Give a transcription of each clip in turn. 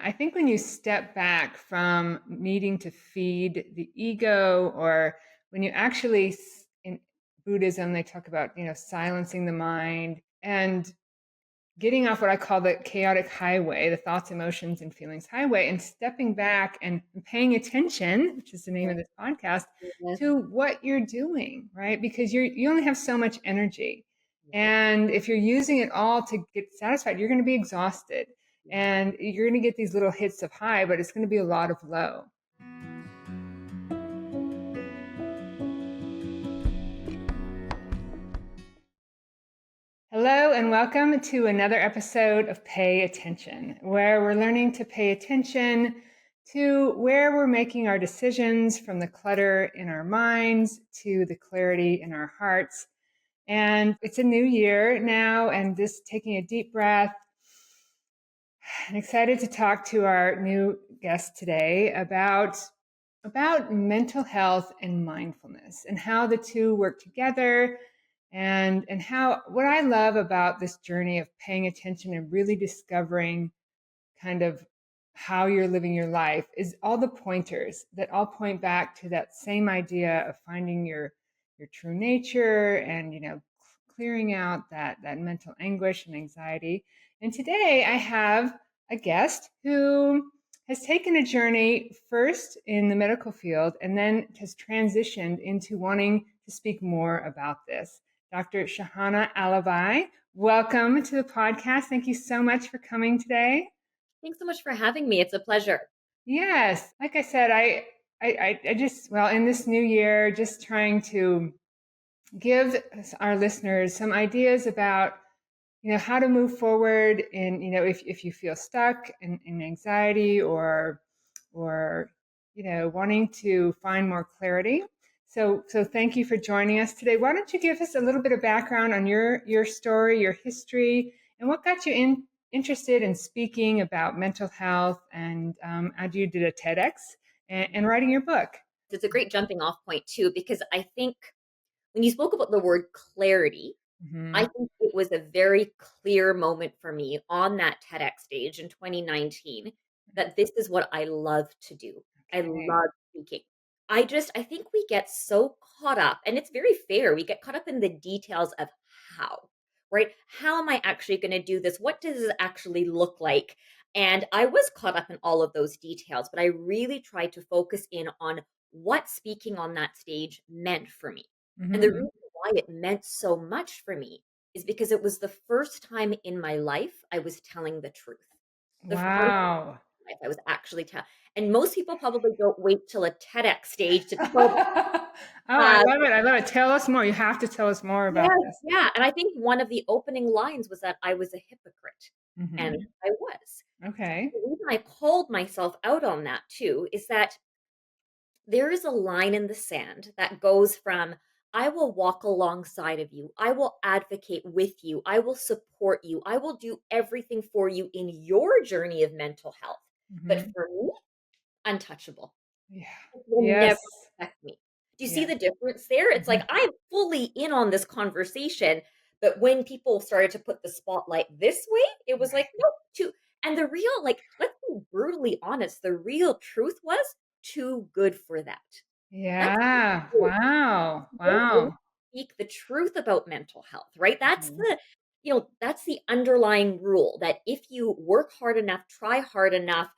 I think when you step back from needing to feed the ego, or when you actually, in Buddhism, they talk about, silencing the mind and getting off what I call the chaotic highway, the thoughts, emotions, and feelings highway, and stepping back and paying attention, which is the name of this podcast, Yes. to what you're doing, right? Because you only have so much energy. And if you're using it all to get satisfied, you're going to be exhausted. And you're going to get these little hits of high, but it's going to be a lot of low. Hello and welcome to another episode of Pay Attention, where we're learning to pay attention to where we're making our decisions, from the clutter in our minds to the clarity in our hearts. And it's a new year now, and just taking a deep breath. I'm excited to talk to our new guest today about mental health and mindfulness, and how the two work together, and how, what I love about this journey of paying attention and really discovering kind of how you're living your life is all the pointers that all point back to that same idea of finding your true nature, and clearing out that mental anguish and anxiety. And today I have a guest who has taken a journey first in the medical field and then has transitioned into wanting to speak more about this. Dr. Shahana Alibhai, welcome to the podcast. Thank you so much for coming today. Thanks so much for having me. It's a pleasure. Yes, like I said, I just, well, in this new year, just trying to give our listeners some ideas about, how to move forward in, if you feel stuck in anxiety, or, wanting to find more clarity. So thank you for joining us today. Why don't you give us a little bit of background on your story, your history, and what got you interested in speaking about mental health, and as you did a TEDx, and writing your book. It's a great jumping off point too, because I think when you spoke about the word clarity, I Mm-hmm. think it was a very clear moment for me on that TEDx stage in 2019 that this is what I love to do. I Okay. love speaking. I think we get so caught up, and it's very fair. We get caught up in the details of how, right? How am I actually going to do this? What does it actually look like? And I was caught up in all of those details, but I really tried to focus in on what speaking on that stage meant for me. And the Mm-hmm. reason why it meant so much for me is because it was the first time in my life I was telling the truth. The first time Wow. in my life I was actually telling. And most people probably don't wait till a TEDx stage to tell. Oh, I love it. I love it. Tell us more. You have to tell us more about Yes, this. yeah. And I think one of the opening lines was that I was a hypocrite. And Mm-hmm. I was. Okay. The reason I called myself out on that too is that there is a line in the sand that goes from, I will walk alongside of you, I will advocate with you, I will support you, I will do everything for you in your journey of mental health. But Mm-hmm. for me, untouchable. Yeah. It will never Yes. affect me. Do you see Yeah. the difference there? It's Mm-hmm. like I'm fully in on this conversation, but when people started to put the spotlight this way, it was like, Right. nope, too. And the real, like, let's be brutally honest, the real truth was too good for that. That's the Yeah. truth. Wow. Don't want Wow. to speak the truth about mental health, right? That's Mm-hmm. the, that's the underlying rule that if you work hard enough, try hard enough,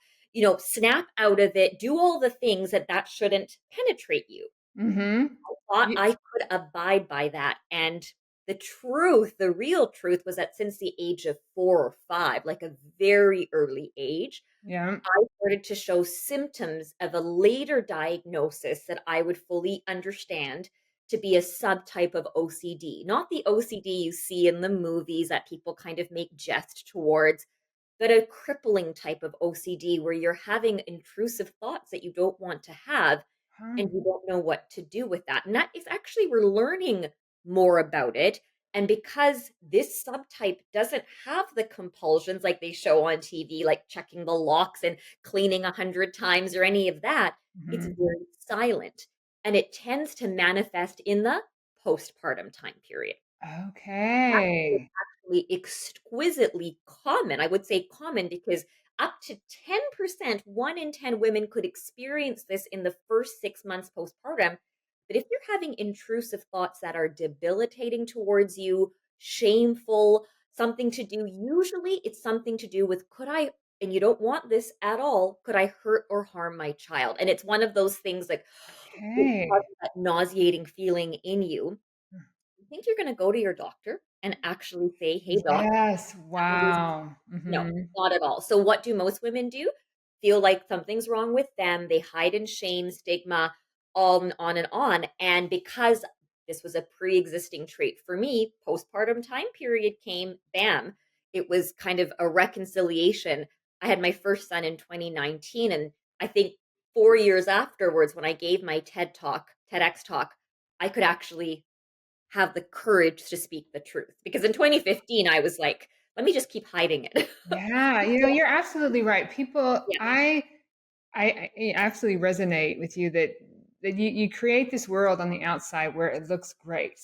snap out of it, do all the things that shouldn't penetrate you. Mm-hmm. Thought I could abide by that. And the truth, the real truth was that since the age of 4 or 5, like a very early age, Yeah. I started to show symptoms of a later diagnosis that I would fully understand to be a subtype of OCD. Not the OCD you see in the movies that people kind of make jest towards, but a crippling type of OCD where you're having intrusive thoughts that you don't want to have Huh. and you don't know what to do with that. And that is actually, we're learning more about it. And because this subtype doesn't have the compulsions like they show on TV, like checking the locks and cleaning 100 times or any of that, it's Mm-hmm. very silent. And it tends to manifest in the postpartum time period. That's when it's Okay. actually exquisitely common. I would say common because up to 10%, 1 in 10 women could experience this in the first 6 months postpartum. But if you're having intrusive thoughts that are debilitating towards you, shameful, something to do, usually it's something to do with, could I, and you don't want this at all, could I hurt or harm my child? And it's one of those things like it Okay. causes that nauseating feeling in you. I think you're going to go to your doctor and actually say, hey, doc, Yes. having these. Wow. No, Hmm. not at all. So what do most women do? Feel like something's wrong with them. They hide in shame, stigma, on and on. And because this was a pre-existing trait for me, postpartum time period came, bam, it was kind of a reconciliation. I had my first son in 2019, and I think 4 years afterwards, when I gave my TEDx talk, I could actually have the courage to speak the truth. Because in 2015, I was like, let me just keep hiding it. Yeah. You're absolutely right. People, Yeah. I absolutely resonate with you that you create this world on the outside where it looks great.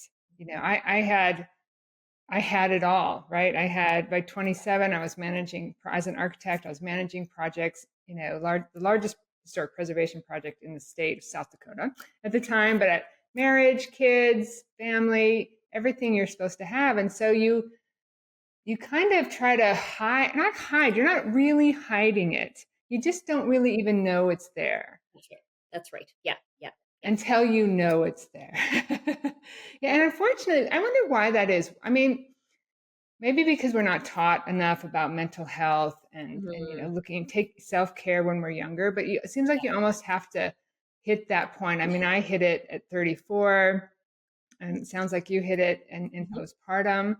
I had it all, right? I had by 27, I was managing as an architect. I was managing projects, the largest historic preservation project in the state of South Dakota at the time. But at marriage, kids, family, everything you're supposed to have, and so you kind of try to hide, not hide. You're not really hiding it. You just don't really even know it's there That's right. That's right. Yeah. Yeah. Yeah. until you know it's there. Yeah, and unfortunately, I wonder why that is. I mean, maybe because we're not taught enough about mental health and Hmm. looking take self-care when we're younger, but it seems like you almost have to hit that point. I mean, I hit it at 34, and it sounds like you hit it in Hmm. postpartum.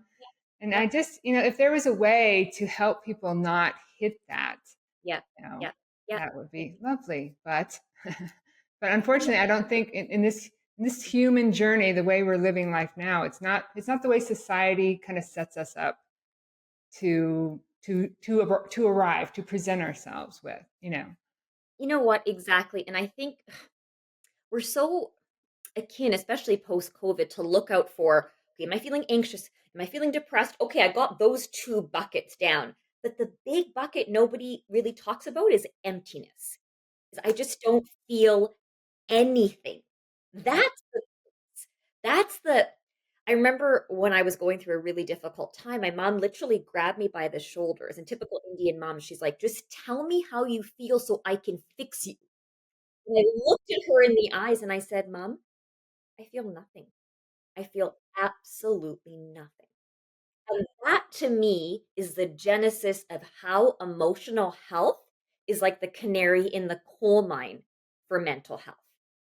And I Yep. just, if there was a way to help people not hit that, Yeah. you know, Yeah. Yeah. that would Yeah. be lovely. But but You know, unfortunately, I don't think in this human journey, the way we're living life now, it's not the way society kind of sets us up to arrive, to present ourselves with. you know what? Exactly. And I think we're so akin, especially post COVID, to look out for, okay, am I feeling anxious? Am I feeling depressed? Okay, I got those two buckets down. But the big bucket nobody really talks about is emptiness. Is I just don't feel anything. Yeah. That's the I remember when I was going through a really difficult time, my mom literally grabbed me by the shoulders. And typical Indian mom, she's like, just tell me how you feel so I can fix you. And I looked at her in the eyes and I said, Mom, I feel nothing. I feel absolutely nothing. And that to me is the genesis of how emotional health is like the canary in the coal mine for mental health.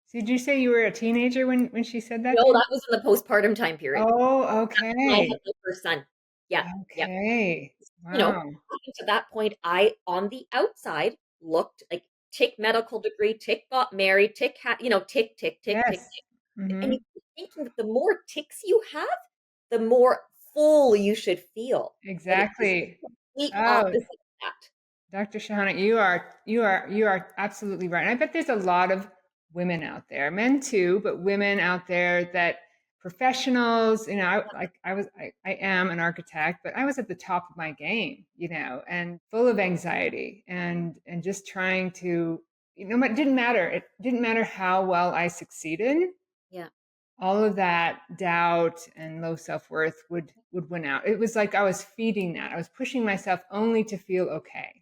So did you say you were a teenager when she said that to No, you? that was in the postpartum time period. Oh, That's when I okay. had my first son. Yeah, yeah. Okay. You know, Wow. up to that point, I, on the outside, looked like tick medical degree, tick got married, tick had, tick, tick, tick, tick, Yes. tick. And Hmm. you keep thinking that the more ticks you have, the more full you should feel. But it was Exactly. the complete Oh, opposite of that. Dr. Shahana, you are absolutely right. And I bet there's a lot of women out there, men too, but women out there that professionals, I am an architect, but I was at the top of my game, and full of anxiety and just trying to, it didn't matter. It didn't matter how well I succeeded. Yeah, All of that doubt and low self-worth would win out. It was like I was feeding that. I was pushing myself only to feel okay.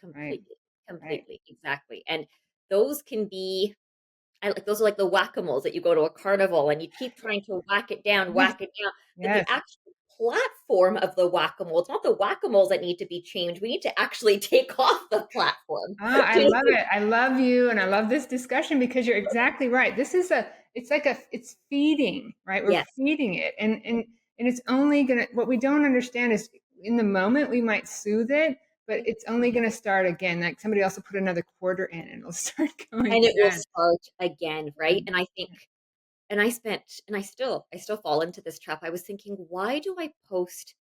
Right. completely, Right. completely, exactly. And those can be I like those are like the whack-a-moles that you go to a carnival and you keep trying to Yes. whack it down. But the Yes. actual platform of the whack-a-mole, it's not the whack-a-moles that need to be changed. We need to actually take off the platform. Ah, I love it. I love you, and I love this discussion because you're exactly right. It's feeding, right? We're Yes. feeding it, and it's only gonna. What we don't understand is in the moment we might soothe it, but it's only gonna start again. Like somebody else will put another quarter in, and it'll start going And it will again. start again, right? And I think and I still fall into this trap. I was thinking, why do I post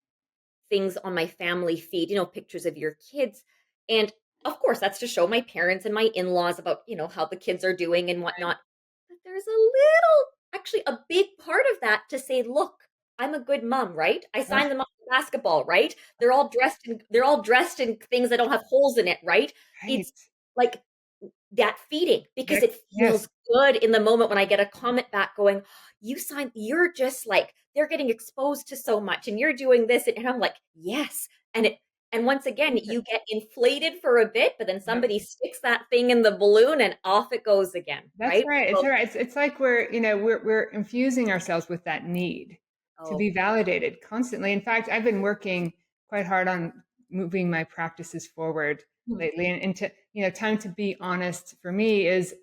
things on my family feed, pictures of your kids. And of course, that's to show my parents and my in laws about, how the kids are doing and whatnot. But there's actually a big part of that to say, look, I'm a good mom, right? I Ugh, signed them up basketball, right? They're all dressed in things that don't have holes in it, right? Right. It's like that feeding because That, it yes, feels good in the moment when I get a comment back going, you're just like, they're getting exposed to so much and you're doing this. And I'm like, yes. And once again, you get inflated for a bit, but then yep. somebody sticks that thing in the balloon and off it goes again, That's right? right. It's So, all right. It's like we're infusing ourselves with that need to oh, be validated constantly. In fact, I've been working quite hard on moving my practices forward hmm, lately, and to time to be honest for me is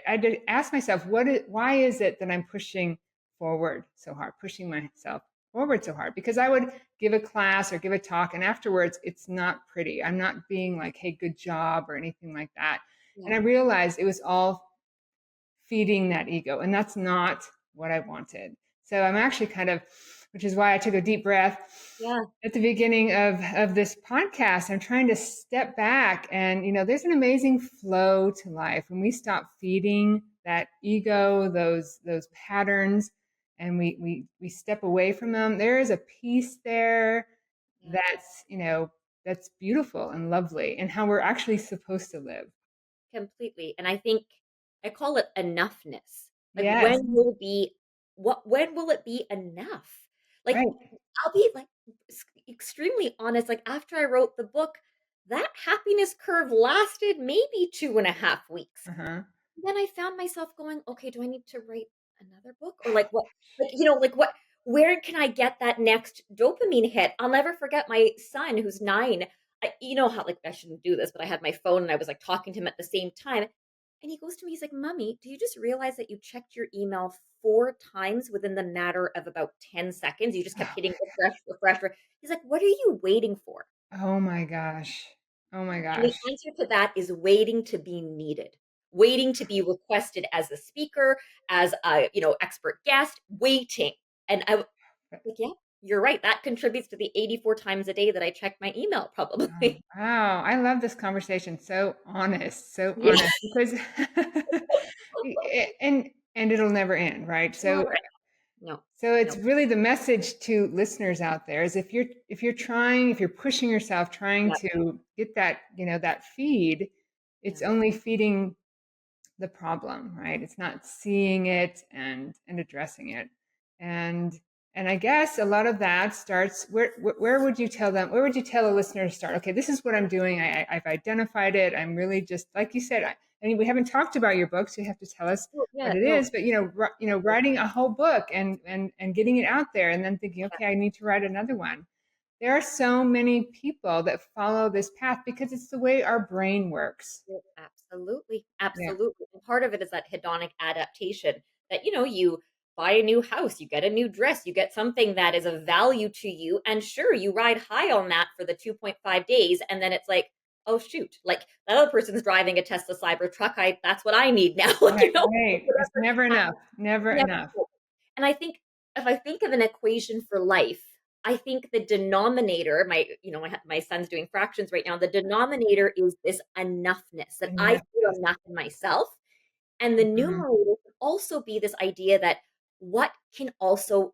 I did ask myself why is it that I'm pushing forward so hard, pushing myself forward so hard? Because I would give a class or give a talk, and afterwards it's not pretty. I'm not being like, hey, good job or anything like that. And yeah, I realized it was all feeding that ego. And that's not what I wanted. So I'm actually kind of, which is why I took a deep breath yeah, at the beginning of this podcast. I'm trying to step back and, there's an amazing flow to life when we stop feeding that ego, those patterns, and we step away from them. There is a peace there yeah, that's beautiful and lovely, and how we're actually supposed to live. completely. And I think I call it enoughness. Like Yes. when will it be enough? Like Right. I'll be like extremely honest. Like after I wrote the book, that happiness curve lasted maybe 2.5 weeks. Uh-huh. Then I found myself going, okay, do I need to write another book? Or like what, like what, where can I get that next dopamine hit? I'll never forget my son who's 9. You know how, like, I shouldn't do this, but I had my phone and I was like talking to him at the same time. And he goes to me, he's like, Mommy, do you just realize that you checked your email 4 times within the matter of about 10 seconds? You just kept hitting refresh, refresh. He's like, what are you waiting for? Oh my gosh. Oh my And the gosh. answer to that is waiting to be needed, waiting to be requested as a speaker, as a, expert guest, waiting. And I like, yeah, you're right. That contributes to the 84 times a day that I check my email, Oh, probably. wow. I love this conversation. So Yeah. honest because and it'll never end, right? So Never. No, so it's no. really the message to listeners out there is if you're pushing yourself trying Yeah, to get that, that feed, it's yeah, only feeding the problem, right? It's not seeing it and addressing it. And and I guess a lot of that starts where would you tell them? Where would you tell a listener to start? Okay, this is what I'm doing. I've identified it. I'm really just like you said. I mean, we haven't talked about your book, so you have to tell us oh, what yeah, it no, is. But writing a whole book and getting it out there, and then thinking, okay, I need to write another one. There are so many people that follow this path because it's the way our brain works. yeah, absolutely, Yeah. absolutely. And part of it is that hedonic adaptation that, you buy a new house, you get a new dress, you get something that is of value to you. And sure, you ride high on that for the 2.5 days. And then it's like, oh, shoot, like that other person's driving a Tesla Cybertruck. That's what I need now. Like, Right, right. It's whatever. never enough. Never Never enough. know. And I think if I think of an equation for life, I think the denominator, my son's doing fractions right now. The denominator is this enoughness that I feel Enoughness. enough in myself. And the Mhm. numerator can also be this idea that what can also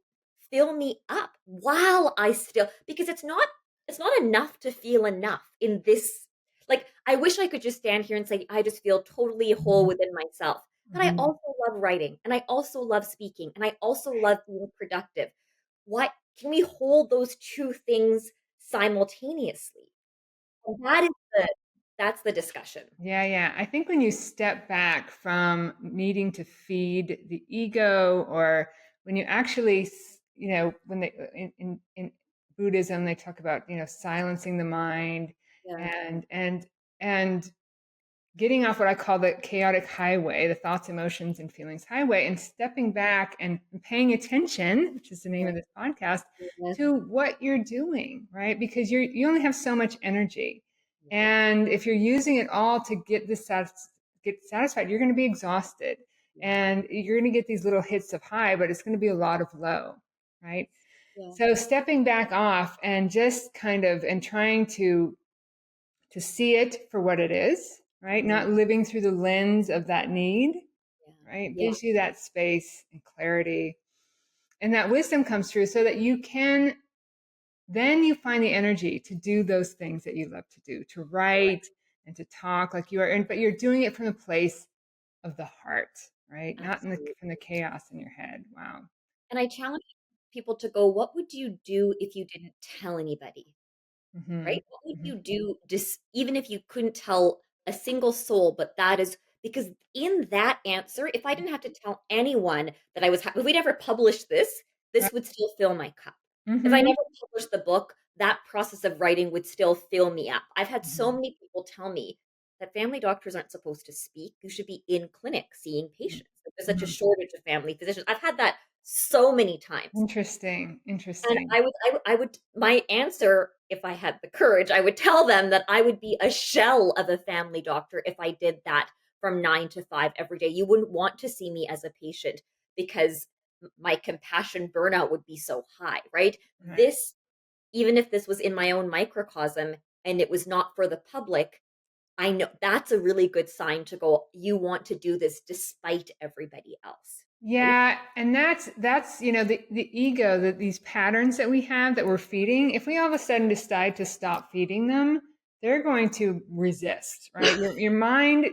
fill me up while I still, because it's not enough to feel enough in this. Like I wish I could just stand here and say I just feel totally whole within myself. But I Mhm. also love writing and I also love speaking and I also love being productive. What can we hold those two things simultaneously? And that's the discussion. Yeah, yeah. I think when you step back from needing to feed the ego, or when you actually, when they in Buddhism they talk about silencing the mind, Yeah. and getting off what I call the chaotic highway, the thoughts, emotions, and feelings highway, and stepping back and paying attention, which is the name Yeah. of this podcast, Yeah. to what you're doing, right? Because you only have so much energy, Yeah. and if you're using it all to get satisfied, you're going to be exhausted, Yeah. and you're going to get these little hits of high, but it's going to be a lot of low, right? Yeah. So stepping back off and just kind of and trying to see it for what it is, right? Mhm. Not living through the lens of that need, Yeah. right? Yeah. Gives you that space and clarity. And that wisdom comes through so that you can then you find the energy to do those things that you love to do, to Correct. write and to talk like you are, but you're doing it from the place of the heart, right? Not in the from the Absolutely. chaos in your head. Wow. And I challenge people to go, what would you do if you didn't tell anybody? Mm-hmm. Right? What would Mm-hmm. you do just even if you couldn't tell a single soul, but that is because in that answer, if I didn't have to tell anyone that I was, if we never published this, Right. this would still fill my cup. If I Mm-hmm. never published the book, that process of writing would still fill me up. I've had so Mm-hmm. many people tell me that family doctors aren't supposed to speak. You should be in clinic seeing patients. Like, there's such a Mm-hmm. shortage of family physicians. I've had that so many times. Interesting. And Interesting. I would my answer, if I had the courage, I would tell them that I would be a shell of a family doctor if I did that from 9 to 5 every day. You wouldn't want to see me as a patient because my compassion burnout would be so high, right? Right. This, even if this was in my own microcosm and it was not for the public, I know that's a really good sign to go, you want to do this despite everybody else, right? Yeah, and that's the ego, that these patterns that we have that we're feeding. If we all of a sudden decide to stop feeding them, they're going to resist, right? Your mind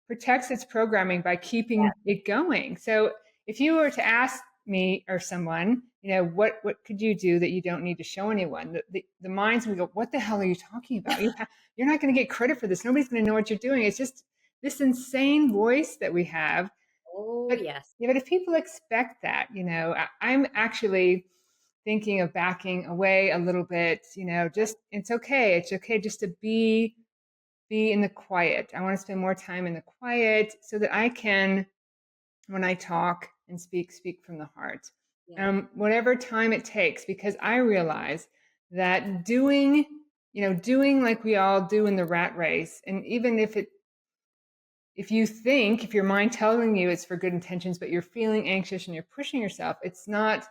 protects its programming by keeping it going. So if you were to ask me or someone, what could you do that you don't need to show anyone? The minds would go, what the hell are you talking about? You're not going to get credit for this. Nobody's going to know what you're doing. It's just this insane voice that we have. Oh, But yes. yeah, but if people expect that, I'm actually thinking of backing away a little bit, just it's okay. It's okay just to be in the quiet. I want to spend more time in the quiet so that I can, when I talk and speak from the heart. Yeah. Whatever time it takes, because I realize that doing like we all do in the rat race, and even if your mind telling you it's for good intentions, but you're feeling anxious and you're pushing yourself, it's not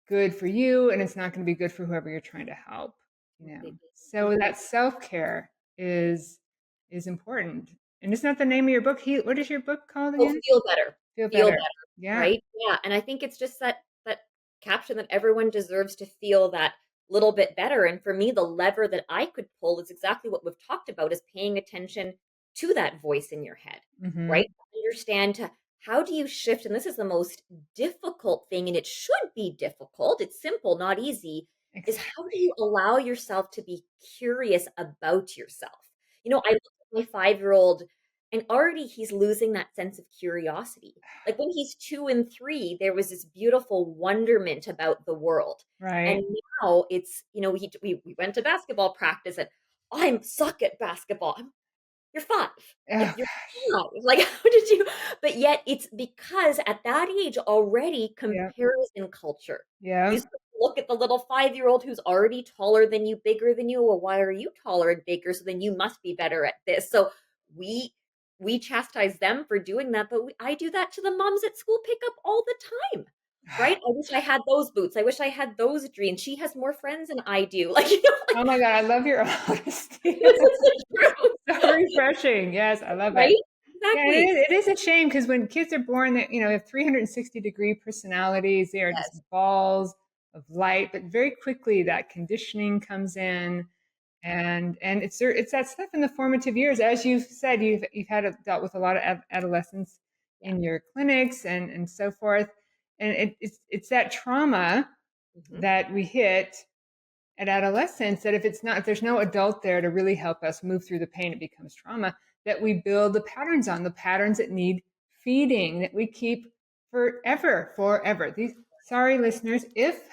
good for you and it's not going to be good for whoever you're trying to help. Completely, So completely. that self-care is important. And isn't that the name of your book? What is your book called Oh, again? feel better. Feel Feel better. better, Yeah. right? Yeah, and I think it's just that caption that everyone deserves to feel that little bit better, and for me, the lever that I could pull is exactly what we've talked about, is paying attention to that voice in your head, Mm-hmm. right? Understand how do you shift, and this is the most difficult thing, and it should be difficult, it's simple, not easy, is how do Exactly. you allow yourself to be curious about yourself? I look at my 5-year-old and already he's losing that sense of curiosity. Like when he's 2 and 3, there was this beautiful wonderment about the world. And Right. now it's, we went to basketball practice and I'm suck at basketball. You're 5. Like Oh you're gosh. 5. Like how did you? But yet it's because at that age already Yeah. comparison culture. You Yeah. start to look at the little 5-year-old who's already taller than you, bigger than you. Well, why are you taller and bigger? So then you must be better at this. So we we chastise them for doing that, but I do that to the moms at school pickup all the time. Right? I wish I had those boots. I wish I had those dreams. She has more friends than I do. Like, Oh my God, I love your honesty. this is the truth. So refreshing. Yes, I love it. Right? Yeah, and Exactly. it is a shame because when kids are born, that have 360-degree personalities. They are just Yes. balls of light, but very quickly that conditioning comes in, and it's that stuff in the formative years. As you've said, you've dealt with a lot of adolescents Yeah. in your clinics and so forth, and it's that trauma Mhm. that we hit at adolescence, that if there's no adult there to really help us move through the pain, it becomes trauma that we build the patterns that need feeding, that we keep forever. These, sorry listeners, if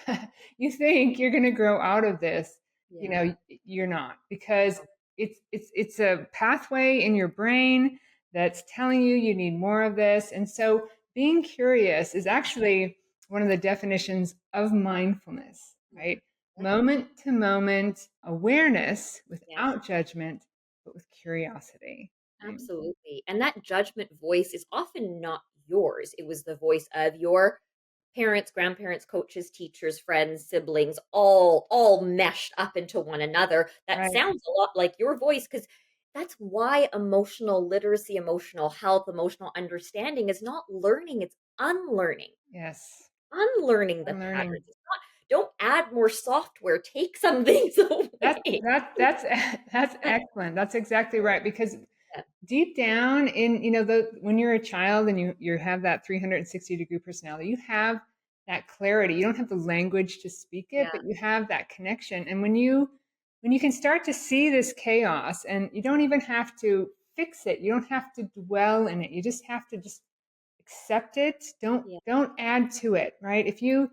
you think you're going to grow out of this, Yeah. you're not, because it's a pathway in your brain that's telling you need more of this. And so being curious is actually one of the definitions of mindfulness, Yeah. right? Yeah. Moment to moment awareness Yes. without judgment, but with curiosity. Right? Absolutely. And that judgment voice is often not yours. It was the voice of your parents, grandparents, coaches, teachers, friends, siblings, all meshed up into one another. That Right. sounds a lot like your voice because that's why emotional literacy, emotional health, emotional understanding is not learning, it's unlearning. Yes. Unlearning the I'm learning. patterns. Don't add more software, take some things That's away. that's that's excellent. That's exactly right. Because Yeah, deep down in, the when you're a child and you have that 360-degree personality, you have that clarity. You don't have the language to speak it, yeah, but you have that connection. And when you can start to see this chaos, and you don't even have to fix it, you don't have to dwell in it, you just have to just accept it. don't yeah, don't add to it, right? If you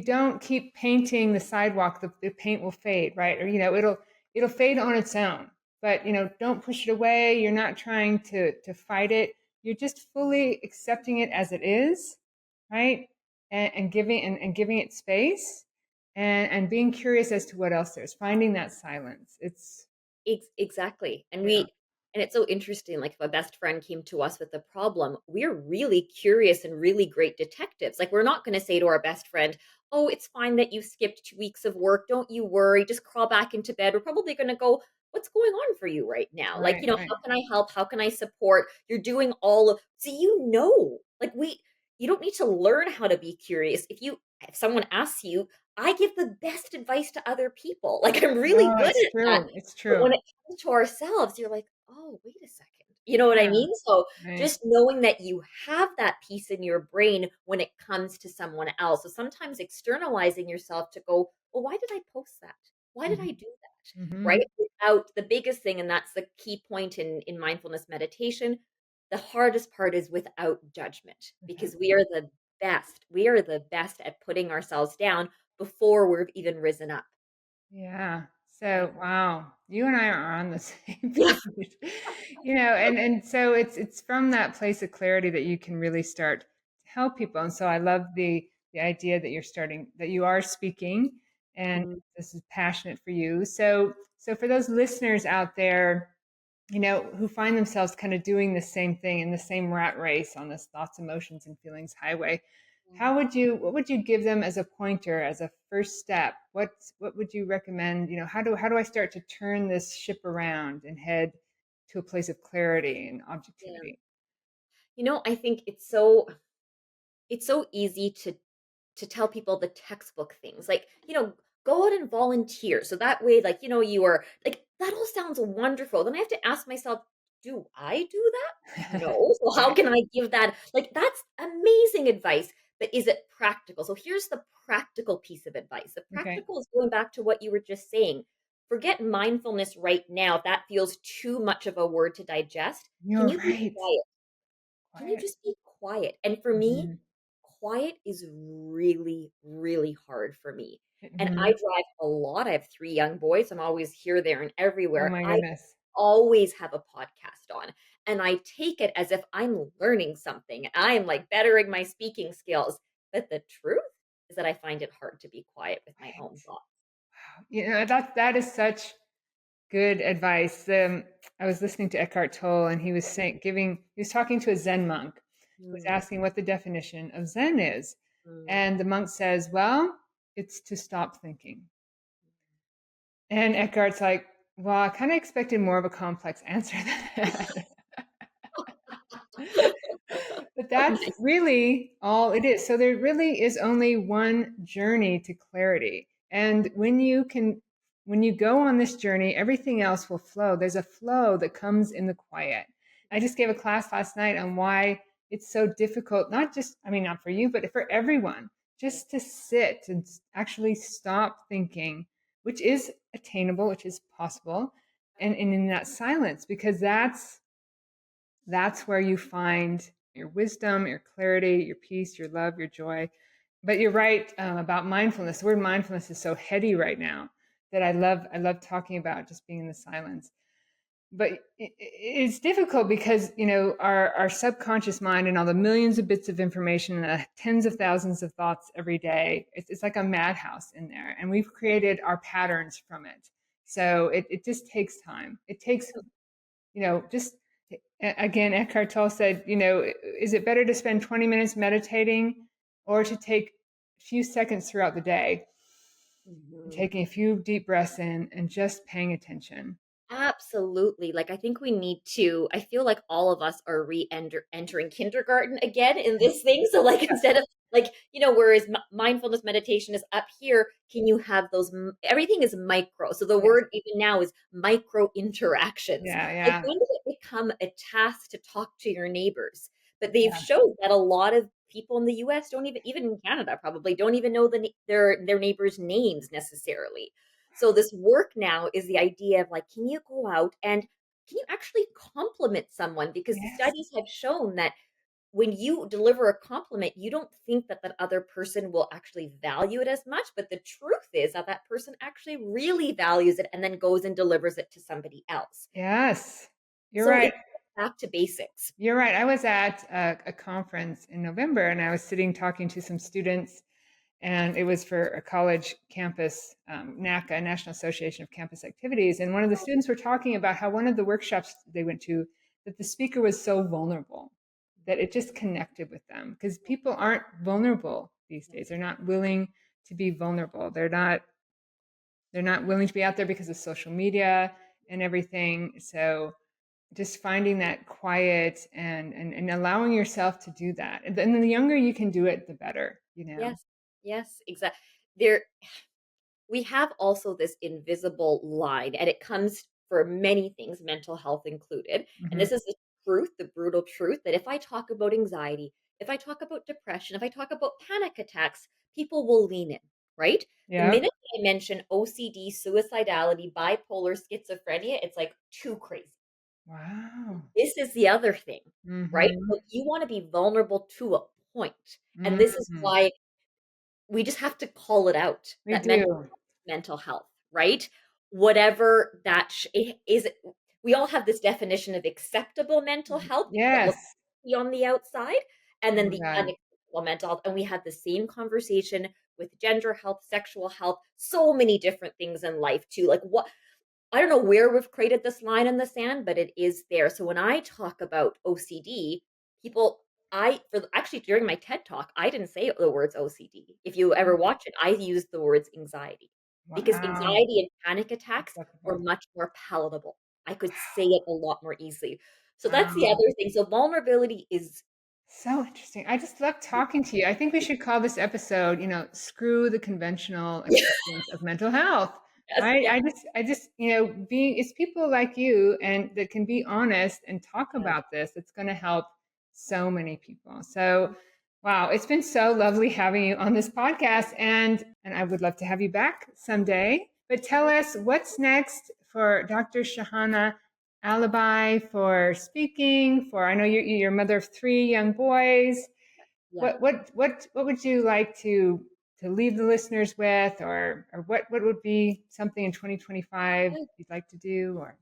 don't keep painting the sidewalk, the paint will fade, right? Or it'll fade on its own. But don't push it away. You're not trying to fight it. You're just fully accepting it as it is, right? And giving it space, and being curious as to what else there's, finding that silence. It's exactly. And Yeah. it's so interesting. Like if a best friend came to us with a problem, we're really curious and really great detectives. Like we're not going to say to our best friend, "Oh, it's fine that you skipped 2 weeks of work. Don't you worry. Just crawl back into bed." We're probably going to go, "What's going on for you right now? Like, Right, right. how can I help? How can I support? You're doing all of." So like you don't need to learn how to be curious. If someone asks you, I give the best advice to other people. Like I'm really No, good it's at that. true. It's But true. when it comes to ourselves, you're like, "Oh, wait a second." You know what I Yeah, mean? So, right. just knowing that you have that piece in your brain when it comes to someone else. So sometimes externalizing yourself to go, "Well, why did I post that? Why did I Hmm. do that?" Hmm. Right? Without the biggest thing, and that's the key point in mindfulness meditation, the hardest part is without judgment, because we are the best. We are the best at putting ourselves down before we've even risen up. Yeah. Yeah. So, wow, you and I are on the same Yeah. page. And so it's from that place of clarity that you can really start to help people. And so I love the idea that you are speaking, and Mhm. this is passionate for you. So for those listeners out there, who find themselves kind of doing the same thing in the same rat race on this thoughts, emotions, and feelings highway, what would you give them as a pointer, as a first step? What would you recommend? How do I start to turn this ship around and head to a place of clarity and Yeah. objectivity? I think it's so easy to tell people the textbook things. Like, go out and volunteer. So that way, like, you are like, that all sounds wonderful. Then I have to ask myself, do I do that? No. So how Right. can I give that? Like, that's amazing advice, but is it practical? So here's the practical piece of advice. The Okay. practical is going back to what you were just saying. Forget mindfulness right now. If that feels too much of a word to digest. Can You're you be right. quiet? Can you Quiet. just be quiet? And for me, Hmm. quiet is really, really hard for me. And I Hmm. drive a lot. I have 3 young boys. I'm always here, there, and Oh everywhere. my I goodness. always have a podcast on, and I take it as if I'm learning something. I am like bettering my speaking skills. But the truth is that I find it hard to be quiet with my own thoughts. That is such good advice. I was listening to Eckhart Tolle, and he was talking to a Zen monk who was Mm, asking what the definition of Zen is. mm. And the monk says, well, it's to stop thinking. And Eckhart's like, well, I kind of expected more of a complex answer than that. But that's Nice. really all it is. So there really is only one journey to clarity. And when you go on this journey, everything else will flow. There's a flow that comes in the quiet. I just gave a class last night on why it's so difficult, not just, I mean, not for you, but for everyone, just to sit and actually stop thinking, which is attainable, which is possible, and in that silence, because that's where you find your wisdom, your clarity, your peace, your love, your joy. But you're right about mindfulness. The word mindfulness is so heady right now that I love talking about just being in the silence. But it's difficult because our subconscious mind and all the millions of bits of information and the tens of thousands of thoughts every day. It's like a madhouse in there, and we've created our patterns from it. So it just takes time. It takes just again, Eckhart Tolle said, is it better to spend 20 minutes meditating or to take a few seconds throughout the day and Mhm. taking a few deep breaths in and just paying attention? Absolutely. Like, I think we need to I feel like all of us are entering kindergarten again in this thing. So, like, Yeah. instead of Like, whereas mindfulness meditation is up here, can you have those? Everything is micro. So the Yes. word even now is micro interactions. Yeah, Like, yeah, when does it become a task to talk to your neighbors? But they've yeah. showed that a lot of people in the US don't even in Canada probably don't even know their neighbors' names necessarily. So this work now is the idea of like, can you go out and can you actually compliment someone? Because the Yes. studies have shown that when you deliver a compliment, you don't think that that other person will actually value it as much. But the truth is that that person actually really values it and then goes and delivers it to somebody else. Yes. You're So right. it's back to basics. You're right. I was at a conference in November and I was sitting talking to some students, and it was for a college campus, NACA, National Association of Campus Activities. And one of the students were talking about how one of the workshops they went to, that the speaker was so vulnerable that it just connected with them because people aren't vulnerable these days. They're not willing to be vulnerable. They're not willing to be out there because of social media and everything. So just finding that quiet and allowing yourself to do that. And then the younger you can do it, the better. Yes, yes, exactly. There, we have also this invisible line, and it comes for many things, mental health included. And Hmm. this is the truth, the brutal truth, that if I talk about anxiety, if I talk about depression, if I talk about panic attacks, people will lean in, right? The Yep. minute I mention OCD, suicidality, bipolar, schizophrenia, it's like too crazy. Wow. This is the other thing, right? Hmm. So you want to be vulnerable to a point. And this is Hmm. why we just have to call it out We that do. mental health, right? Whatever that is, we all have this definition of acceptable mental health that Yes. looks on the outside, and Oh then my the God. unacceptable mental health. And we had the same conversation with gender health, sexual health, so many different things in life too. Like, what, I don't know where we've created this line in the sand, but it is there. So when I talk about OCD, people, for actually during my TED talk, I didn't say the words OCD. If you ever watch it, I used the words anxiety because Wow. anxiety and panic attacks were Acceptable. much more palatable. I could say it a lot more easily. So that's the Wow. other thing. So vulnerability is So interesting. I just love talking to you. I think we should call this episode, screw the conventional acceptance of mental health. yes, I, yeah, I just, I just, being, it's people like you and that can be honest and talk yeah. about this. It's going to help so many people. So, wow, it's been so lovely having you on this podcast, and I would love to have you back someday. But tell us what's next for Dr. Shahana Alibi, for speaking, for I know you're a mother of three young boys. Yeah. What would you like to leave the listeners with, or what would be something in 2025 Yeah. you'd like to do? Or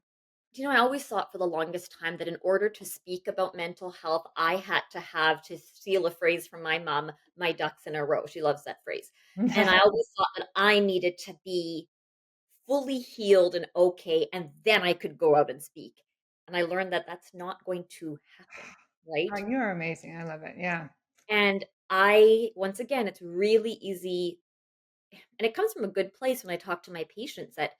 I always thought for the longest time that in order to speak about mental health, I had to have, to steal a phrase from my mom, my ducks in a row. She loves that phrase. And I always thought that I needed to be fully healed and okay, and then I could go out and speak. And I learned that that's not going to happen, oh, right? you're amazing. I love it. Yeah. And once again, it's really easy, and it comes from a good place when I talk to my patients that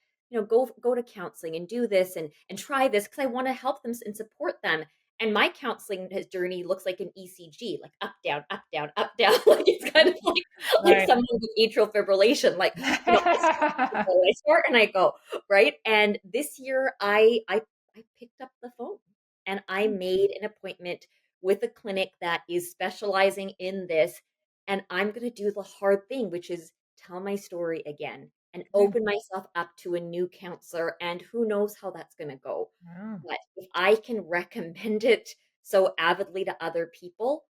go to counseling and do this and try this because I want to help them and support them. And my counseling journey looks like an ECG, like up down up down up down. Like it's kind of like Right. someone with atrial fibrillation. Like I start and I go right. And this year I picked up the phone and I made an appointment with a clinic that is specializing in this, and I'm going to do the hard thing, which is tell my story again and Good. open myself up to a new counselor. And who knows how that's going to go. Wow. But if I can recommend it so avidly to other people,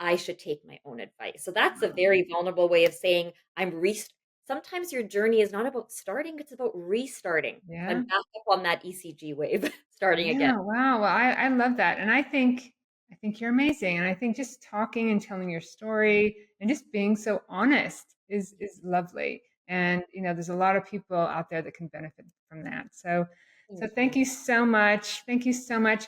I should take my own advice. So that's a Wow. very vulnerable way of saying sometimes your journey is not about starting, it's about restarting. So I'm Yeah. back up on that ECG wave, starting again. Yeah, wow. Well, I love that. And I think you're amazing. And I think just talking and telling your story and just being so honest is lovely. And there's a lot of people out there that can benefit from that. So Thank thank you. you so much. Thank you so much.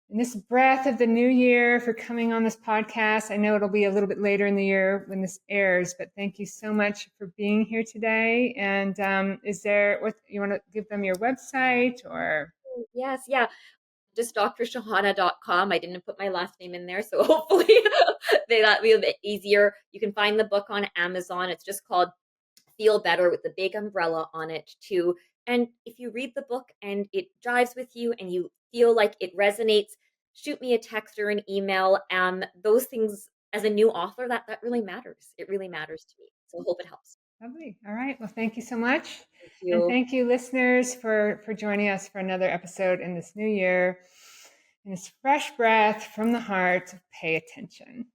In this breath of the new year for coming on this podcast. I know it'll be a little bit later in the year when this airs, but thank you so much for being here today. And is there what you want to give them your website or? Yes, yeah. just drshahana.com. I didn't put my last name in there, so hopefully that will be a bit easier. You can find the book on Amazon. It's just called Feel Better with the big umbrella on it too. And if you read the book and it jives with you and you feel like it resonates, shoot me a text or an email. Those things as a new author, that really matters. It really matters to me. So I hope it helps. Lovely. All right. Well, thank you so much. Thank And you. thank you, listeners, for joining us for another episode in this new year. In this fresh breath from the heart, pay attention.